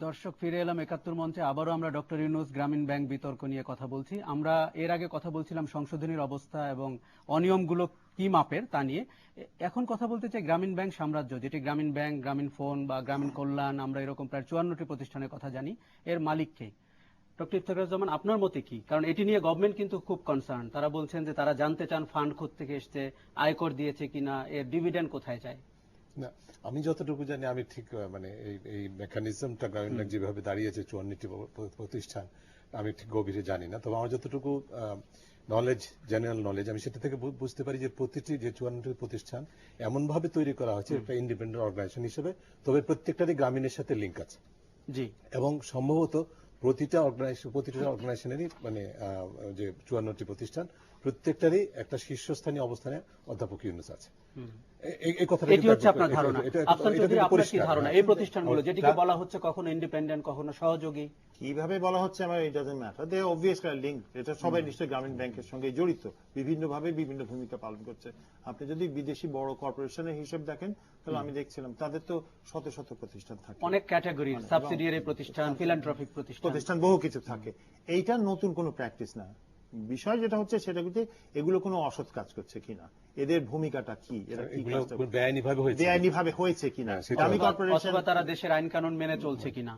দর্শক, ফিরে এলাম ৭১ মঞ্চে। আবারও আমরা ডক্টর ইউনূস গ্রামীণ ব্যাংক বিতর্ক নিয়ে কথা বলছি। আমরা এর আগে কথা বলছিলাম সংশোধনীর অবস্থা এবং অনিয়মগুলো কি মাপের তা নিয়ে। এখন কথা বলতে চাই গ্রামীণ ব্যাংক সাম্রাজ্য, যেটি গ্রামীণ ব্যাংক, গ্রামীণ ফোন বা গ্রামীণ কল্যাণ, আমরা এরকম প্রায় ৫৪টি প্রতিষ্ঠানের কথা জানি। এর মালিককে ডক্টর ইফতেখারুজ্জামান, আপনার মতে কি? কারণ এটি নিয়ে গভর্নমেন্ট কিন্তু খুব কনসার্ন। তারা বলছেন যে তারা জানতে চান ফান্ড কোত্থেকে এসছে, আয়কর দিয়েছে কিনা, এর ডিভিডেন্ড কোথায় যায়। না, আমি যতটুকু জানি, আমি ঠিক মানে এই মেকানিজমটা গ্রামীণ ব্যাংক যেভাবে দাঁড়িয়েছে ৫৪টি প্রতিষ্ঠান, আমি ঠিক গভীরে জানি না। তবে আমার যতটুকু নলেজ, জেনারেল নলেজ, আমি সেটা থেকে বুঝতে পারি যে প্রতিটি যে ৫৪টি প্রতিষ্ঠান এমনভাবে তৈরি করা হয়েছে একটা ইন্ডিপেন্ডেন্ট অর্গানাইজেশন হিসেবে, তবে প্রত্যেকটারই গ্রামীণের সাথে লিঙ্ক আছে। জি। এবং সম্ভবত প্রতিটা অর্গানাইজেশনেরই মানে যে ৫৪টি প্রতিষ্ঠান, প্রত্যেকটারই একটা শীর্ষস্থানীয় অবস্থানে অধ্যাপক ইউনূস আছে। এটি হচ্ছে আপনার ধারণা। আফসার চৌধুরী, আপনার কি ধারণা এই প্রতিষ্ঠানগুলো যেটিকে বলা হচ্ছে কখনো ইন্ডিপেন্ডেন্ট, কখনো সহযোগী, কিভাবে বলা হচ্ছে আমার it doesn't matter, they obviously link. এটা সবাই নিশ্চয়ই গ্রামীণ ব্যাংকের সঙ্গে জড়িত, বিভিন্নভাবে বিভিন্ন ভূমিকা পালন করছে। আপনি যদি বিদেশি বড় কর্পোরেশনের হিসেব দেখেন, তাহলে আমি দেখছিলাম তাদের তো শত শত প্রতিষ্ঠান থাকে, অনেক ক্যাটাগরি, সাবসিডিয়ারি প্রতিষ্ঠান, ফিলান্থ্রপিক প্রতিষ্ঠান, বহু কিছু থাকে। এইটা নতুন কোনো প্র্যাকটিস না। বিষয় যেটা হচ্ছে সেটা কিন্তু এগুলো কোনো অসৎ কাজ করছে কিনা, এদের ভূমিকাটা কি, এরা কি বেআইনিভাবে হয়েছে কিনা, দামি কর্পোরেশন অথবা তারা দেশের আইন কানুন মেনে চলছে কিনা।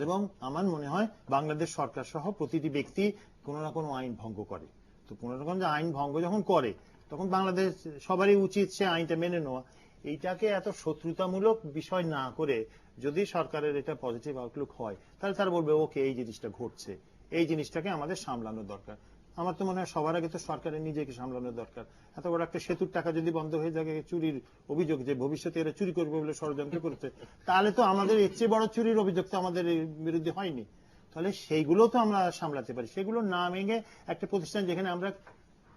এবং আমার মনে হয় বাংলাদেশ সরকার সহ প্রতিটি ব্যক্তি কোনো না কোনো আইন ভঙ্গ করে। তো কোনো রকম যে আইন ভঙ্গ যখন করে, তখন বাংলাদেশ সবারই উচিত সে আইনটা মেনে নেওয়া। এইটাকে এত শত্রুতামূলক বিষয় না করে যদি সরকারের এটা পজিটিভ আউটলুক হয়, তাহলে তারা বলবে ওকে এই জিনিসটা ঘটছে, এই জিনিসটাকে আমাদের সামলানোর দরকার। আমার তো মনে হয় সবার আগে তো সরকারের নিজেকে সামলানোর দরকার। এত বড় একটা সেতুর টাকা যদি বন্ধ হয়ে যায় চুরির অভিযোগ, যে ভবিষ্যতে এরা চুরি করবে বলে ষড়যন্ত্র করতে, তাহলে তো আমাদের এর চেয়ে বড় চুরির অভিযোগ তো আমাদের বিরুদ্ধে হয়নি। তাহলে সেইগুলো তো আমরা সামলাতে পারি। সেগুলো না ভেঙে একটা প্রতিষ্ঠান যেখানে আমরা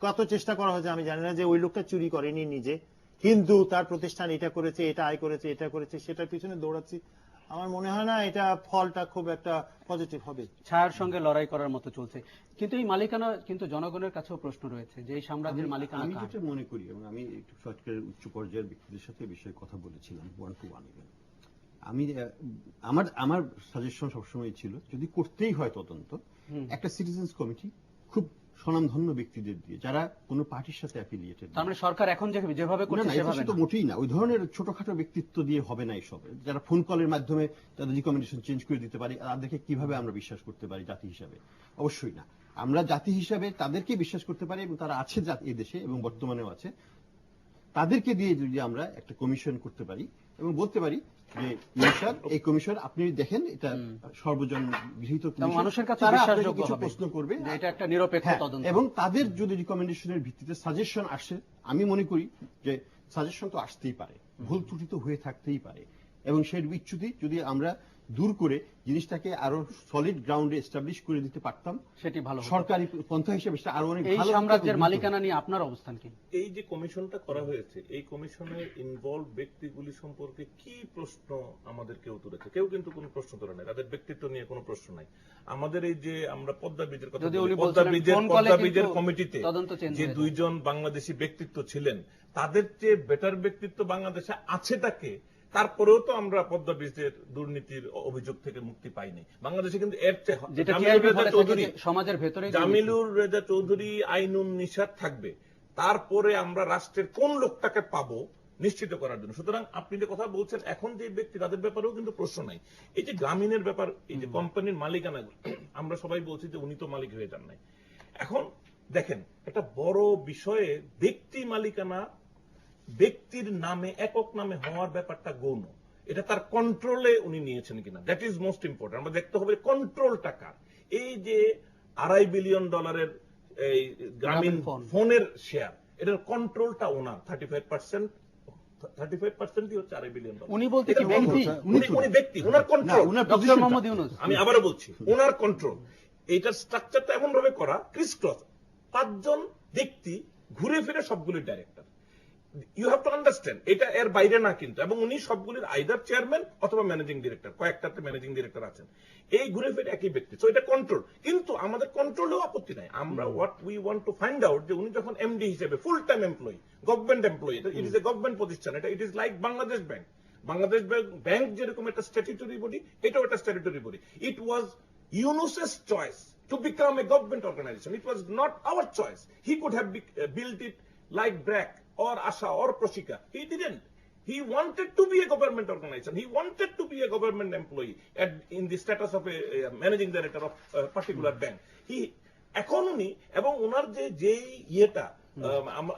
কত চেষ্টা করা হয়েছে, আমি জানি না যে ওই লোকটা চুরি করেনি নিজে, কিন্তু তার প্রতিষ্ঠান এটা করেছে, এটা আয় করেছে, এটা করেছে, সেটার পিছনে দৌড়াচ্ছি, আমার মনে হয় না এটা ফলটা খুব একটা পজিটিভ হবে। ছায়ার সঙ্গে লড়াই করার মতো চলছে। কিন্তু এই মালিকানা কিন্তু জনগণের কাছেও প্রশ্ন রয়েছে যে এই সাম্রাজ্যের মালিকানা। আমি যেটা মনে করি, এবং আমি একটু সরকারের উচ্চ পর্যায়ের ব্যক্তিদের সাথে বিষয়ে কথা বলেছিলাম 1-to-1 আমি আমার সাজেশন সবসময় ছিল যদি করতেই হয় তদন্ত, একটা সিটিজেন্স কমিটি খুব স্বনামধন্য ব্যক্তিদের দিয়ে, যারা কোনো পার্টির সাথে অ্যাফিলিয়েটেড। তার মানে সরকার এখন যেভাবে করছে সেভাবে তো মোটেই না, ওই ধরনের ছোটখাটো ব্যক্তিত্ব দিয়ে হবে না এসব। যারা ফোন কলের মাধ্যমে তাদের রিকমেন্ডেশন চেঞ্জ করে দিতে পারি, তাদেরকে কিভাবে আমরা বিশ্বাস করতে পারি জাতি হিসাবে? অবশ্যই না। আমরা জাতি হিসাবে তাদেরকে বিশ্বাস করতে পারি, এবং তারা আছে এই দেশে এবং বর্তমানেও আছে। তাদেরকে দিয়ে যদি আমরা একটা কমিশন করতে পারি এবং বলতে পারি যে এই কমিশন আপনি দেখেন এটা সর্বজন গৃহীত, মানুষের কাছে কিছু প্রশ্ন করবে, এটা একটা নিরপেক্ষ তদন্ত, এবং তাদের যদি রিকমেন্ডেশনের ভিত্তিতে সাজেশন আসে, আমি মনে করি যে সাজেশন তো আসতেই পারে, ভুল ত্রুটি তো হয়ে থাকতেই পারে, এবং সেই বিচ্যুতি যদি আমরা দূর করে জিনিসটাকে আরো সলিড গ্রাউন্ডে এস্টাবলিশ করে দিতে পারতাম, সেটি ভালো সরকারি পন্থা হিসেবে আরো অনেক ভালো। এই সাম্রাজ্যের মালিকানা নিয়ে আপনার অবস্থান কি? এই যে কমিশনটা করা হয়েছে, এই কমিশনের ইনভলভ ব্যক্তিগুলি সম্পর্কে কি প্রশ্ন আমাদের কেউ তুলেছে? কেউ কিন্তু কোনো প্রশ্ন তোলে নাই, তাদের ব্যক্তিত্ব নিয়ে কোনো প্রশ্ন নাই। আমাদের এই যে আমরা পদ্মা ব্রিজের কথা, পদ্মা ব্রিজের কমিটিতে যে দুইজন বাংলাদেশি ব্যক্তিত্ব ছিলেন, তাদের চেয়ে বেটার ব্যক্তিত্ব বাংলাদেশে আছেটাকে, তারপরেও তো আমরা পদ্মা ব্রিজের দুর্নীতির অভিযোগ থেকে মুক্তি পাইনি। বাংলাদেশে কিন্তু এর সমাজের ভেতরে জামিলুর রেজা চৌধুরী আইনুন নিশাত থাকবে, তারপরে আমরা রাষ্ট্রের কোন লোকটাকে পাবো নিশ্চিত করার জন্য। সুতরাং আপনি যে কথা বলছেন, এখন যে ব্যক্তি তাদের ব্যাপারেও কিন্তু প্রশ্ন নাই। এই যে গ্রামীণের ব্যাপার, এই যে কোম্পানির মালিকানা, আমরা সবাই বলছি যে উনি তো মালিক হয়ে যান নাই। এখন দেখেন, একটা বড় বিষয়ে ব্যক্তি মালিকানা, ব্যক্তির নামে একক নামে হওয়ার ব্যাপারটা গৌণ। এটা তার কন্ট্রোলে উনি নিয়েছেন কিনা, দ্যাট ইজ মোস্ট ইম্পর্টেন্ট। আমরা দেখতে হবে কন্ট্রোল টাকা। এই যে $2.5 বিলিয়ন এই গ্রামীণ ফোনের শেয়ার, এটার কন্ট্রোলটা ওনার 35%। 35%ই হচ্ছে $2.5 বিলিয়ন। উনি বলতে কি ব্যক্তি? উনি ব্যক্তি, ওনার কন্ট্রোল। আমি আবারও বলছি, ওনার কন্ট্রোল। এইটার স্ট্রাকচারটা এমন ভাবে করা ক্রিসক্রস, 5 জন ব্যক্তি ঘুরে ফিরে সবগুলি director. You have to understand, এটা এর বাইরে না কিন্তু। এবং উনি সবগুলির আইদার চেয়ারম্যান অথবা ম্যানেজিং ডিরেক্টর, কয়েকটাতে ম্যানেজিং ডিরেক্টর আছেন। এই ঘুরে ফিরে একই ব্যক্তি, সো এটা কন্ট্রোল। কিন্তু আমাদের কন্ট্রোলেও আপত্তি নাই। আমরা what we want to find out, যে উনি যখন এমডি হিসেবে full time employee, government employee, it is a government প্রতিষ্ঠান, এটা it is like Bangladesh bank. Bangladesh bank যেরকম একটা স্ট্যাটুটরি বডি, এটাও একটা statutory body. It was Yunus's choice to become a government organization. It was not our choice. He could have built it like BRAC or ASHA or Proshika. He didn't. He wanted to be a government organization. He wanted to be a government employee in the status of a managing director of a particular bank. এখন উনি এবং ওনার যে ইয়েটা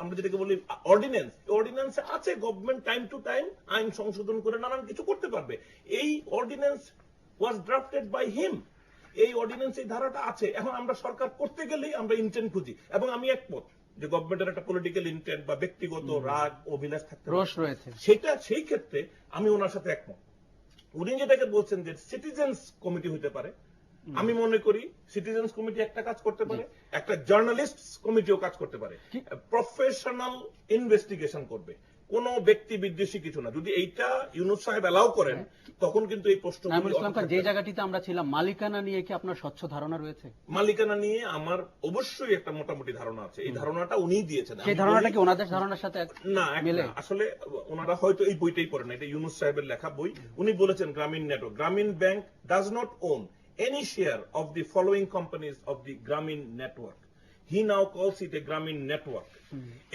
আমরা যেটাকে বলি ordinance আছে, government time to time আইন সংশোধন করে নানান কিছু করতে পারবে। এই ordinance was drafted by him. এই অর্ডিন্যান্স, এই ধারাটা আছে। এখন আমরা সরকার করতে গেলেই আমরা ইন্টেন্ট খুঁজি, এবং আমি একমত যে গভর্নমেন্টের একটা পলিটিক্যাল ইন্টেন্ট বা ব্যক্তিগত রাগ অভিলাষ থাকতে রয়েছে, সেই ক্ষেত্রে আমি ওনার সাথে একমত। উনি যেটাকে বলছেন যে সিটিজেন্স কমিটি হতে পারে, আমি মনে করি সিটিজেন্স কমিটি একটা কাজ করতে পারে, একটা জার্নালিস্ট কমিটিও কাজ করতে পারে, প্রফেশনাল ইনভেস্টিগেশন করবে, কোন ব্যক্তি বিদ্বেষী কিছু না। যদি এইটা ইউনুস সাহেব অ্যালাউ করেন, তখন কিন্তু এই প্রশ্ন যে জায়গাটিতে আমরা ছিলাম, মালিকানা নিয়ে কি আপনার স্বচ্ছ ধারণা রয়েছে? মালিকানা নিয়ে আমার অবশ্যই একটা মোটামুটি ধারণা আছে। এই ধারণাটা উনিই দিয়েছেন। সেই ধারণাটা কি ওনাদের ধারণার সাথে না মেলে? আসলে ওনারা হয়তো এই বইটাই পড়েন, এটা ইউনুস সাহেবের লেখা বই। উনি বলেছেন Grameen network, Grameen bank does not own any share of the following companies of the Grameen network. He now calls it a Grameen network.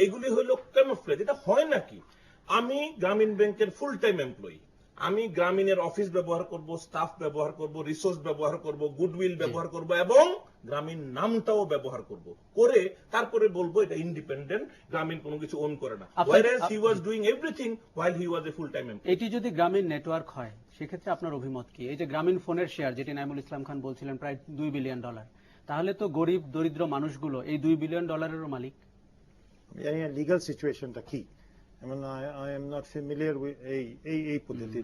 এগুলি হলো ক্যামোফ্লেজ। এটা হয় নাকি? আমি গ্রামীণ ব্যাংকের ফুল টাইম এমপ্লয়ি, আমি গ্রামীণের অফিস ব্যবহার করব, স্টাফ ব্যবহার করব, রিসোর্স ব্যবহার করব, গুডউইল ব্যবহার করব, এবং গ্রামীণ নামটাও ব্যবহার করব, করে তারপরে বলবো এটা ইন্ডিপেন্ডেন্ট, গ্রামীণ কোনো কিছু ওন করে না। whereas he was doing everything while he was a full time employee. এটি যদি গ্রামীণ নেটওয়ার্ক হয়, সেক্ষেত্রে আপনার অভিমত কি? এই যে গ্রামীণ ফোনের শেয়ার, যেটি নাইমুল ইসলাম খান বলছিলেন প্রায় $2 বিলিয়ন, তাহলে তো গরিব দরিদ্র মানুষগুলো এই $2 বিলিয়ন মালিক। লিগ্যাল সিচুয়েশনটা কি? I am not familiar with এই পদ্ধতি।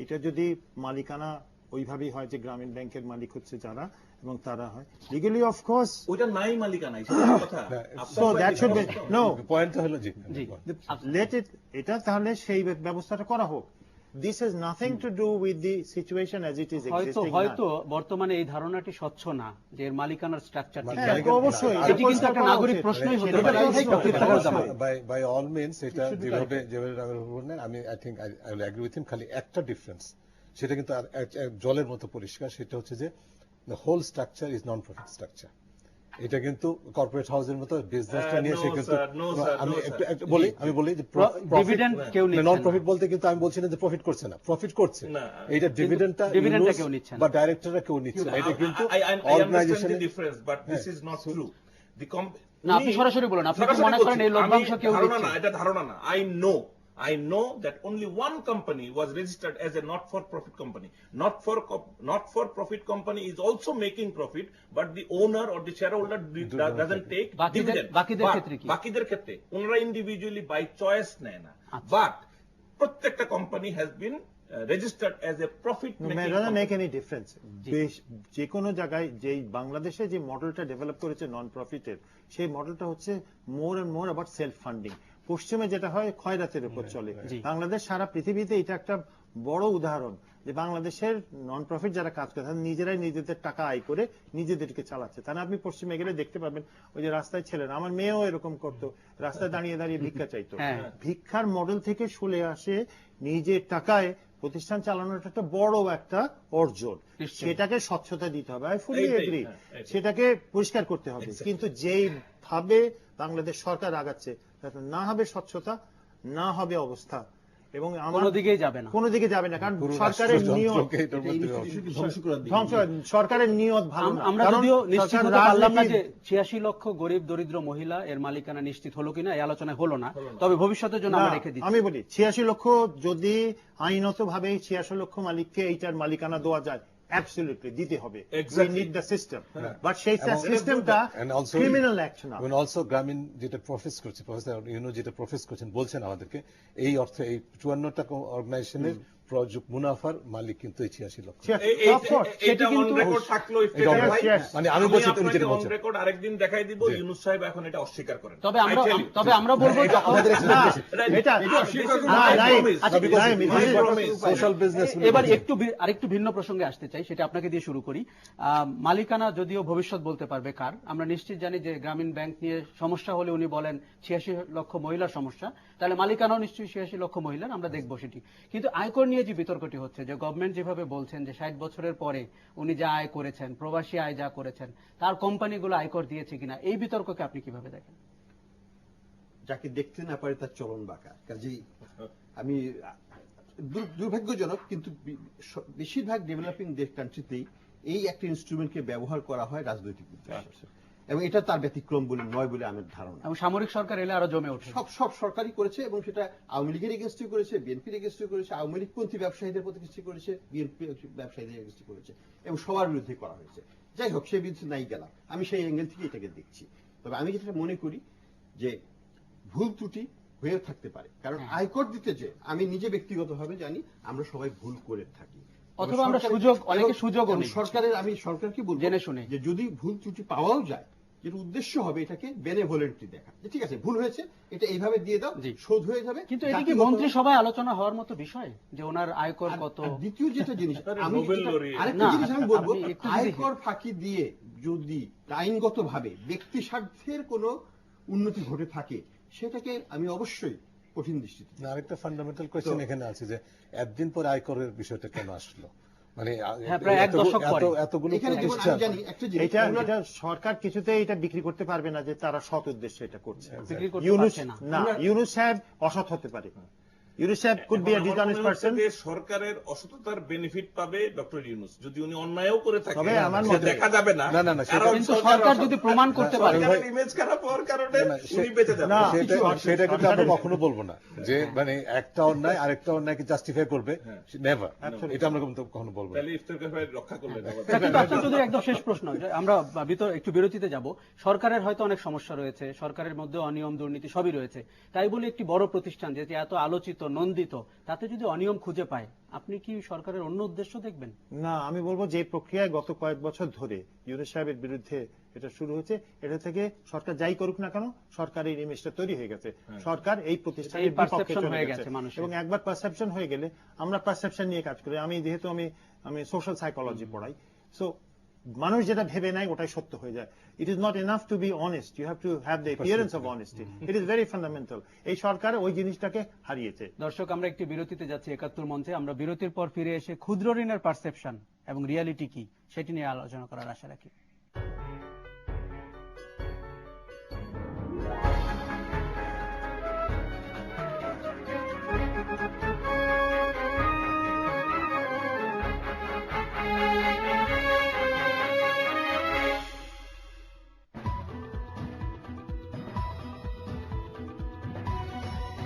এটা যদি মালিকানা ওইভাবেই হয় যে গ্রামীণ ব্যাংকের মালিক হচ্ছে যারা, এবং তারা হয় লিগালি, অফ কোর্স ওইটা নাই মালিকানা, সেটা কথা। So that should be no পয়েন্টটা হলো জি লেট ইট, এটা তাহলে সেই ব্যবস্থাটা করা হোক। This has nothing to do with the situation as it is existing now. হয়তো বর্তমানে এই ধারণাটি স্বচ্ছ না, যে এর মালিকানার স্ট্রাকচার ঠিক আছে। অবশ্যই এটি কিন্তু একটা নাগরিক প্রশ্নই হতে পারে। বাই অল মিনস এটা যেভাবে বললেন, আমি I think I will agree with him. খালি একটা ডিফারেন্স, সেটা কিন্তু জলের মতো পরিষ্কার, সেটা হচ্ছে যে the whole structure is non profit structure. এটা কিন্তু কর্পোরেট হাউসের মতো বিজনেসটা নিয়ে সে কিন্তু, আমি বলি যে ডিভিডেন্ড কেউ নিচ্ছে না। নন প্রফিট বলতে কিন্তু আমি বলছি না যে প্রফিট করছে না, প্রফিট করছে। এইটা ডিভিডেন্ডটা কেউ নিচ্ছে না বা ডাইরেক্টররা কেউ নিচ্ছে না। এটা কিন্তু অর্গানাইজেশনের difference, but this is not true. না, আপনি সরাসরি বলুন, আপনি কি মনে করেন এই লভ্যাংশ কেউ নিচ্ছে? না, এটা ধারণা না। I know that only one company was registered as a not-for-profit company. Not-for-profit company is also making profit, but the owner or the shareholder doesn't take dividend. বাকিদের ক্ষেত্রে ওনারা ইন্ডিভিজুয়ালি বাই চয়েস নেয় না, বাট প্রত্যেকটা company has been registered as a profit making company. Make any difference. যে কোনো জায়গায় যেই বাংলাদেশে যে মডেলটা ডেভেলপ করেছে নন প্রফিটের, সেই মডেলটা হচ্ছে more and more about self funding. পশ্চিমে যেটা হয় খয়রাতের উপর চলে, বাংলাদেশ সারা পৃথিবীতে এটা একটা বড় উদাহরণ যে বাংলাদেশের নন প্রফিট যারা কাজ করে তারা নিজেরাই নিজেদের টাকা আয় করে নিজেদেরকে চালাচ্ছে। তাহলে আপনি পশ্চিমে গেলে দেখতে পাবেন ওই যে রাস্তায় ছেলেরা, আমার মেয়েও এরকম করতো, রাস্তায় দাঁড়িয়ে দাঁড়িয়ে ভিক্ষা চাইতো। ভিক্ষার মডেল থেকে সরে আসে নিজের টাকায় প্রতিষ্ঠান চালানোর একটা বড় একটা অর্জন, সেটাকে স্বচ্ছতা দিতে হবে। আই ফুলি এগ্রি, সেটাকে পরিষ্কার করতে হবে। কিন্তু যেই ভাবে বাংলাদেশ সরকার আগাচ্ছে, না হবে স্বচ্ছতা, না হবে অবস্থা, এবং কোনো দিকেই যাবে না, কারণ সরকারের নিয়ত ভালো না। আমরা যদিও নিশ্চিত হতে পারলাম না যে 86 লক্ষ গরিব দরিদ্র মহিলা এর মালিকানা নিশ্চিত হলো কিনা, এই আলোচনা হলো না, তবে ভবিষ্যতের জন্য আমরা রেখে দিচ্ছি। আমি বলি 86 লক্ষ যদি আইনত ভাবে 86 লক্ষ মালিককে এইটার মালিকানা দেওয়া যায়, absolutely দিতে হবে। We need the system, but সেই সিস্টেমটা ক্রিমিনাল অ্যাক্ট না। এবং অলসো গ্রামীণ যেটা প্রফেস করছে, প্রফেসর যেটা প্রফেস করছেন, বলছেন আমাদেরকে এই অর্থে এই 54টা অর্গানাইজেশনের মুনাফার মালিক কিন্তু এই 86 লক্ষ। Of course, এটা অন রেকর্ড থাকলো স্টেটে ভাই। yes. মানে আমি বলছি তুমি আপনাকে যেটা অন বলছো রেকর্ড আরেকদিন দেখাই দিব, ইউনূস সাহেব এখন এটা অস্বীকার করেন। তবে I tell you. আমরা বলবো এটা আমাদের না, expectation। এটা অস্বীকার না, নাই, আচ্ছা, নাই, সোশ্যাল বিজনেস এবার আরেকটু ভিন্ন প্রসঙ্গে আসতে চাই, সেটা আপনাকে দিয়ে শুরু করি। মালিকানা যদিও ভবিষ্যৎ বলতে পারবে কার, আমরা নিশ্চিত জানি যে গ্রামীণ ব্যাংক নিয়ে সমস্যা হলে উনি বলেন 86 লক্ষ মহিলার সমস্যা, তাহলে মালিকানাও নিশ্চয়ই 86 লক্ষ মহিলার, আমরা দেখবো সেটি। কিন্তু আয়কর নিয়ে যে বিতর্কটি হচ্ছে, যে গভর্নমেন্ট যেভাবে বলছেন যে 60 বছরের পরে উনি যা আয় করেছেন, প্রবাসী আয় যা করেছেন, তার কোম্পানিগুলো আয়কর দিয়েছে কিনা, এই বিতর্ককে আপনি কিভাবে দেখেন? যাকে দেখতে না পারে তার চলন বাঁকা। কাজেই আমি দুর্ভাগ্যজনক, কিন্তু বেশিরভাগ ডেভেলপিং কান্ট্রিতেই এই একটা ইনস্ট্রুমেন্টকে ব্যবহার করা হয় রাজনৈতিক উদ্দেশ্যে, এবং এটা তার ব্যতিক্রম বলে নয় বলে আমার ধারণা। এবং সামরিক সরকার এলে আরো জমে ওঠে। সব সরকারই করেছে, এবং সেটা আওয়ামী লীগের এগেন্স্টে করেছে, বিএনপির এগেন্স্টে করেছে, আওয়ামী লীগপন্থী ব্যবসায়ীদের প্রতিষ্ঠিত করেছে, বিএনপি ব্যবসায়ীদের এগেন্স্টে করেছে, এবং সবার বিরুদ্ধে করা হয়েছে। যাই হোক, সেই বিরুদ্ধে নাই গেলাম, আমি সেই অ্যাঙ্গেল থেকে এটাকে দেখছি। তবে আমি যেটা মনে করি যে ভুল ত্রুটি হয়ে থাকতে পারে, কারণ আয়কর দিতে যে আমি নিজে ব্যক্তিগতভাবে জানি আমরা সবাই ভুল করে থাকি, অথবা আমরা অনেকে সুযোগও নিই। আমি সরকারকে বলবো জেনে শুনে যে যদি ভুল ত্রুটি পাওয়াও যায়, যেটা উদ্দেশ্য হবে এটাকে বেনেভোলেন্টলি দেখা, যে ঠিক আছে ভুল হয়েছে, এটা এইভাবে দিয়ে দাও, শোধ হয়ে যাবে। কিন্তু এটা কি মন্ত্রিসভায় আলোচনা হওয়ার মতো বিষয়, যে ওনার আয়কর কত? দ্বিতীয় যেটা জিনিস, আরেকটা জিনিস আমি বলবো, আয়কর ফাঁকি দিয়ে যদি আইনগতভাবে ব্যক্তি স্বার্থের কোনো উন্নতি ঘটে থাকে, সেটাকে আমি অবশ্যই কঠিন দৃষ্টিতে। আরেকটা ফান্ডামেন্টাল কোয়েশ্চেন এখানে আছে যে এতদিন পর আয়করের বিষয়টা কেন আসলো, মানে প্রায় এক দশক পরে। এতগুলো এখানে যেমন আমি জানি একটা জিনিস, এটা সরকার কিছুতেই এটা বিক্রি করতে পারবে না যে তারা সৎ উদ্দেশ্যে এটা করছে। বিক্রি করতে ইউনূস পারছে না। না, ইউনূস সাহেব অসৎ হতে পারে। ইউনূস সাহেব could be a dishonest person. সরকারের অসততার বেনিফিট পাবে ডক্টর ইউনূস, যদি উনি অন্যায়ও করে থাকে, তবে আমার সে মতে দেখা যাবে না। না, কিন্তু সরকার যদি প্রমাণ করতে পারে, ইমেজ খারাপ হওয়ার কারণে উনি বেঁচে যাবেন। না, সেটা কিন্তু আমরা কখনো বলবো না যে মানে একটা অন্যায় আরেকটা অন্যায়কে জাস্টিফাই করবে, নেভার, এটা আমরা কখনো বলবো না। তাহলে ইফতেখার ভাই রক্ষা করলেন। কিন্তু আচ্ছা, চৌধুরী, একদম শেষ প্রশ্ন, যে আমরা একটু বিরতিতে যাব। সরকারের হয়তো অনেক সমস্যা রয়েছে, সরকারের মধ্যে অনিয়ম দুর্নীতি সবই রয়েছে, তাই বলে একটি বড় প্রতিষ্ঠান যেটি এত আলোচিত নন্দিত, তাতে যদি অনিয়ম খুঁজে পায়, আপনি কি সরকারের অন্য উদ্দেশ্য দেখবেন? না, আমি বলবো যে প্রক্রিয়ায় গত কয়েক বছর ধরে ইউনূস সাহেবের বিরুদ্ধে এটা শুরু হয়েছে, এটা থেকে সরকার যাই করুক না কেন, সরকারের ইমেজটা তৈরি হয়ে গেছে, সরকার এই প্রতিষ্ঠানের বিপক্ষে চলে গেছে। এবং একবার পারসেপশন হয়ে গেলে, আমরা পারসেপশন নিয়ে কাজ করি, যেহেতু আমি সোশ্যাল সাইকোলজি পড়াই, সো মানুষ যেটা ভেবে নেয় ওটাই সত্য হয়ে যায়। It is not enough to be honest, you have to have the appearance of honesty. It is very fundamental. এই সরকার ওই জিনিসটাকে হারিয়েছে। দর্শক, আমরা একটি বিরতিতে যাচ্ছি ৭১ মঞ্চে। আমরা বিরতির পর ফিরে এসে ক্ষুদ্র ঋণের পারসেপশন এবং রিয়ালিটি কি, সেটি নিয়ে আলোচনা করার আশা রাখি।